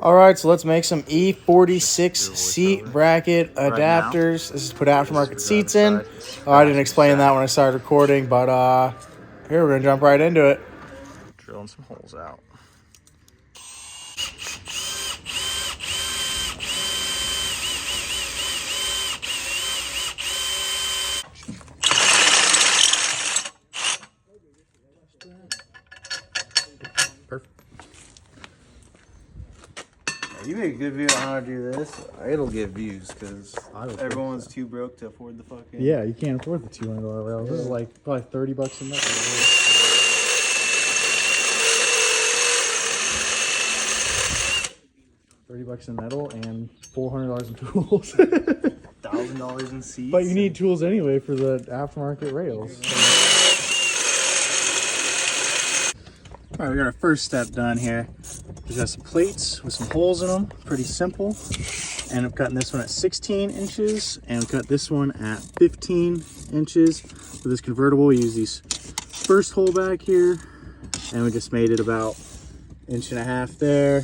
All right, so let's make some E46 seat bracket adapters. This is put aftermarket seats in. I didn't explain that when I started recording, but here we're gonna jump right into it. Drilling some holes out. Perfect. You make a good video on how to do this. It'll get views because everyone's too broke to afford the fucking. Yeah, you can't afford the $200 rails. This is like probably $30 a metal. $30 in metal and $400 in tools. $1,000 in seats. But you need tools anyway for the aftermarket rails. All right, we got our first step done here. We got some plates with some holes in them, pretty simple. And I'm cutting this one at 16 inches, and we cut this one at 15 inches. For this convertible, we use these first hole back here, and we just made it about 1.5 inches there.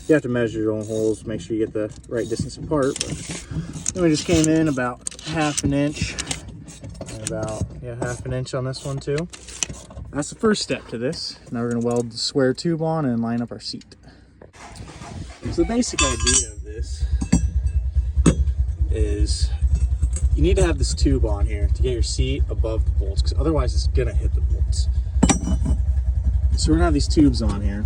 You have to measure your own holes, make sure you get the right distance apart. But then we just came in about 1/2 inch, and about 1/2 inch on this one too. That's the first step to this. Now we're gonna weld the square tube on and line up our seat. So the basic idea of this is you need to have this tube on here to get your seat above the bolts, because otherwise it's gonna hit the bolts. So we're gonna have these tubes on here.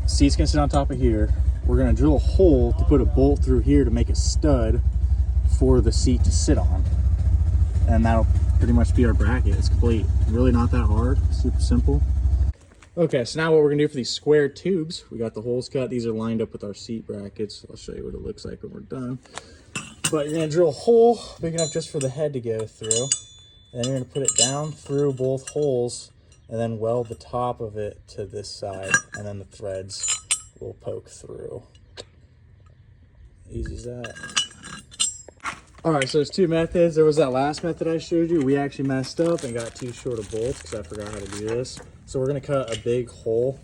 Seat's gonna sit on top of here. We're gonna drill a hole to put a bolt through here to make a stud for the seat to sit on. And that'll pretty much be our bracket. It's complete. Really not that hard, super simple. Okay, so now what we're gonna do for these square tubes, we got the holes cut. These are lined up with our seat brackets. I'll show you what it looks like when we're done. But you're gonna drill a hole big enough just for the head to go through. And then you're gonna put it down through both holes and then weld the top of it to this side. And then the threads will poke through. Easy as that. All right, so there's two methods. There was that last method I showed you. We actually messed up and got too short of bolts because I forgot how to do this. So we're gonna cut a big hole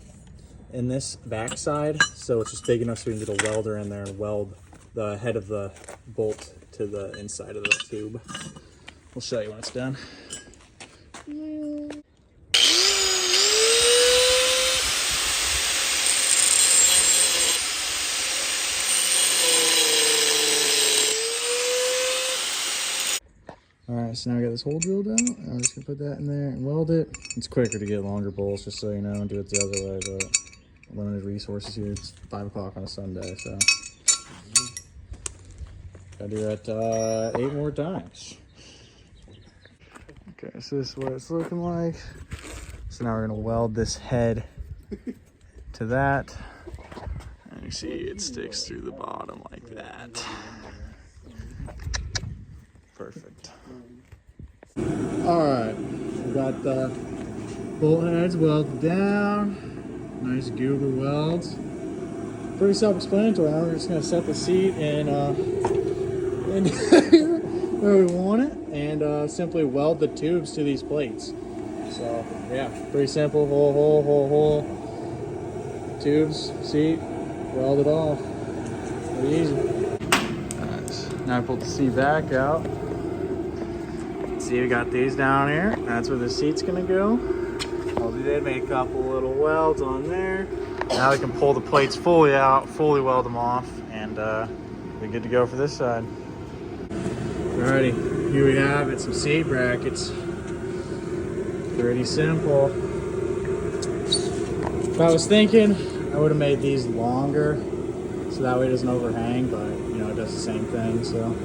in this back side, so it's just big enough so we can get a welder in there and weld the head of the bolt to the inside of the tube. We'll show you when it's done. All right, so now we got this hole drilled out. I'm just gonna put that in there and weld it. It's quicker to get longer bolts, just so you know, and do it the other way, but limited resources here. It's 5 o'clock on a Sunday, so. Gotta do that 8 more times. Okay, so this is what it's looking like. So now we're gonna weld this head to that. And you see it sticks through the bottom like that. Perfect. All right, we got the bolt heads welded down. Nice goober welds. Pretty self-explanatory. Now we're just gonna set the seat in where we want it, and simply weld the tubes to these plates. So yeah, pretty simple. Hole. Tubes, seat, weld it off. Pretty easy. Alright, now I pulled the seat back out. See, we got these down here. That's where the seat's gonna go. All we did, make a couple little welds on there. Now we can pull the plates fully out, fully weld them off, and we're good to go for this side. Alrighty, here we have it, some seat brackets. Pretty simple. If I was thinking, I would have made these longer, so that way it doesn't overhang, but you know, it does the same thing, so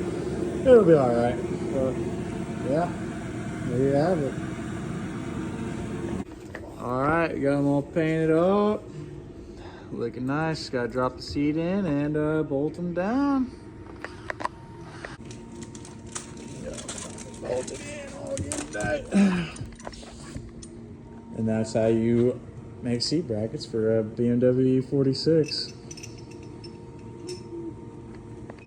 it'll be alright. But yeah, there you have it. All right, we got them all painted up. Looking nice. Just gotta drop the seat in and bolt them down. Bolt it in, all good tight. And that's how you make seat brackets for a BMW E46.